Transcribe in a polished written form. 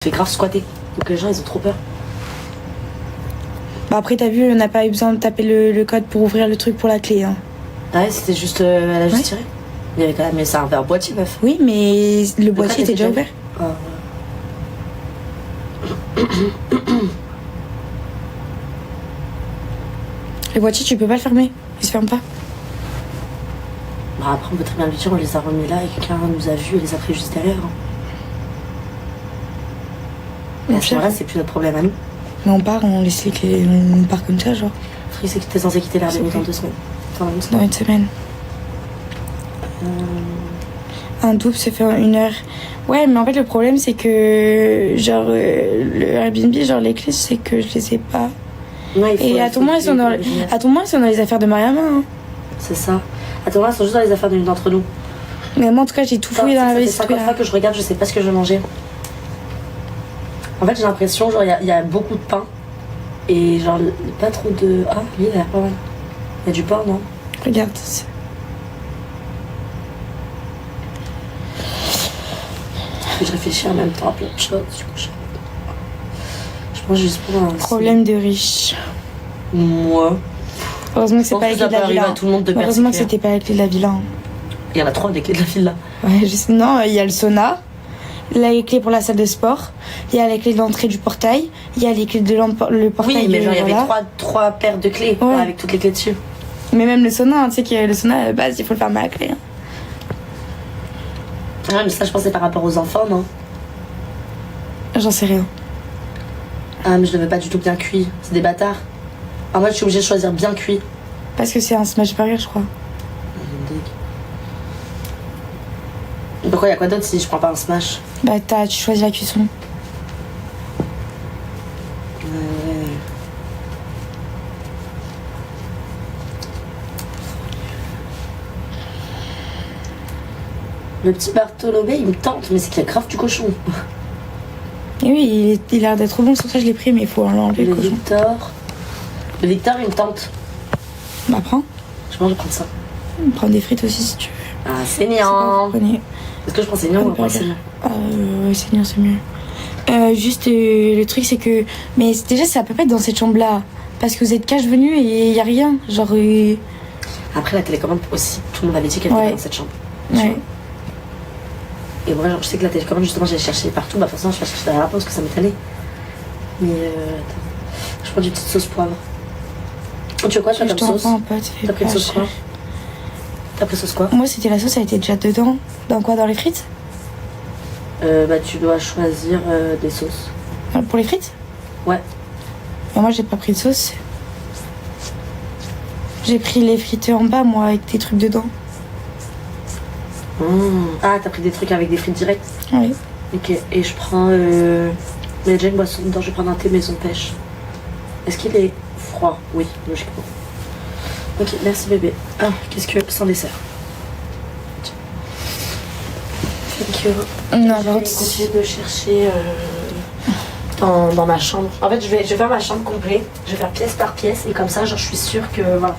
fait grave squatter. Donc les gens, ils ont trop peur. Bah après, t'as vu, on n'a pas eu besoin de taper le code pour ouvrir le truc pour la clé. Hein. Ah ouais, c'était juste... elle a juste tiré. Il y avait quand même... Mais c'est un verre boîtier, meuf. Oui, mais le boîtier était déjà ouvert. Ah, Le boîtier, tu peux pas le fermer. Il se ferme pas. Bah après, on peut très bien lui dire, on les a remis là et quelqu'un nous a vus et les a pris juste derrière. Hein. Et à ce moment-là, c'est plus notre problème à nous. Mais on part, on laisse les clés, on part comme ça, genre. Le truc, c'est que t'es censé quitter l'air de dans 2 semaines. Dans une semaine. Un double, ça fait 1 heure. Ouais, mais en fait, le problème, c'est que, genre, le Airbnb, genre, les clés, c'est que je les ai pas. Ouais, et à tout moment, ils sont dans les affaires de Mariama. Hein. C'est ça. À tout moment, ils sont juste dans les affaires de l'une d'entre nous. Mais moi, en tout cas, j'ai tout fouillé dans la valise. C'est 50 fois que je regarde, je sais pas ce que je vais manger. En fait, j'ai l'impression, genre, il y a beaucoup de pain. Et genre, pas trop de... Ah, lui, il a l'air pas mal. Il y a du pain, non? Regarde. Je réfléchis en même temps à plein de choses. Je pense juste pour un... Problème de riche. Moi. Heureusement que c'est pas la clé de la villa. Heureusement que c'était pas la clé de la villa. Il y en a 3 des clés de la villa. Ouais, juste... Non, il y a le sauna. Les clés pour la salle de sport, il y a les clés d'entrée du portail, il y a les clés de le portail. Oui, mais genre, il y avait voilà. 3 paires de clés avec toutes les clés dessus. Mais même le sauna, hein, tu sais que le sauna, à la base, il faut le fermer à la clé. Hein. Ah, mais ça, je pensais par rapport aux enfants, non? J'en sais rien. Ah, mais je ne veux pas du tout bien cuit. C'est des bâtards. Ah, moi, je suis obligée de choisir bien cuit. Parce que c'est un smash burger, je crois. Pourquoi il y a quoi d'autre si je prends pas un smash? Bah, tu choisis la cuisson. Le petit Bartholomé, il me tente, mais c'est qu'il y a grave du cochon. Et oui, il a l'air d'être bon, sur ça je l'ai pris, mais il faut l'enlever le cochon. Le Victor, il me tente. Bah, prends. Je pense que je prends ça. Prends des frites aussi si tu veux. Ah, saignant. Est-ce que je prends saignant ou pas saignant? Ouais, saignant, c'est mieux. Juste, le truc, c'est que... Mais déjà, ça peut pas être dans cette chambre-là. Parce que vous êtes cash venus et y a rien. Genre... Après, la télécommande aussi, tout le monde avait dit qu'elle était dans cette chambre. Ouais. Et moi, genre, je sais que la télécommande, justement, j'allais chercher partout. Bah, forcément, je vais chercher derrière la porte parce que ça m'est allé. Mais, attends. Je prends du petite sauce poivre. Tu veux quoi, tu as comme sauce? T'as pris de sauce quoi? T'as pris sauce quoi? Moi, c'était la sauce, elle était déjà dedans. Dans quoi? Dans les frites? Bah, tu dois choisir des sauces. Pour les frites? Ouais. Et moi, j'ai pas pris de sauce. J'ai pris les frites en bas, moi, avec des trucs dedans. Ah, t'as pris des trucs avec des frites directes? Oui. Ok, et je prends... Mais il y a déjà une boisson dedans, je vais prendre un thé maison pêche. Est-ce qu'il est froid? Oui, logiquement. Ok, merci bébé. Ah, qu'est-ce que... Sans dessert. Thank you. Non, je vais continuer de chercher dans ma chambre. En fait, je vais faire ma chambre complète. Je vais faire pièce par pièce et comme ça, genre, je suis sûre que... Voilà.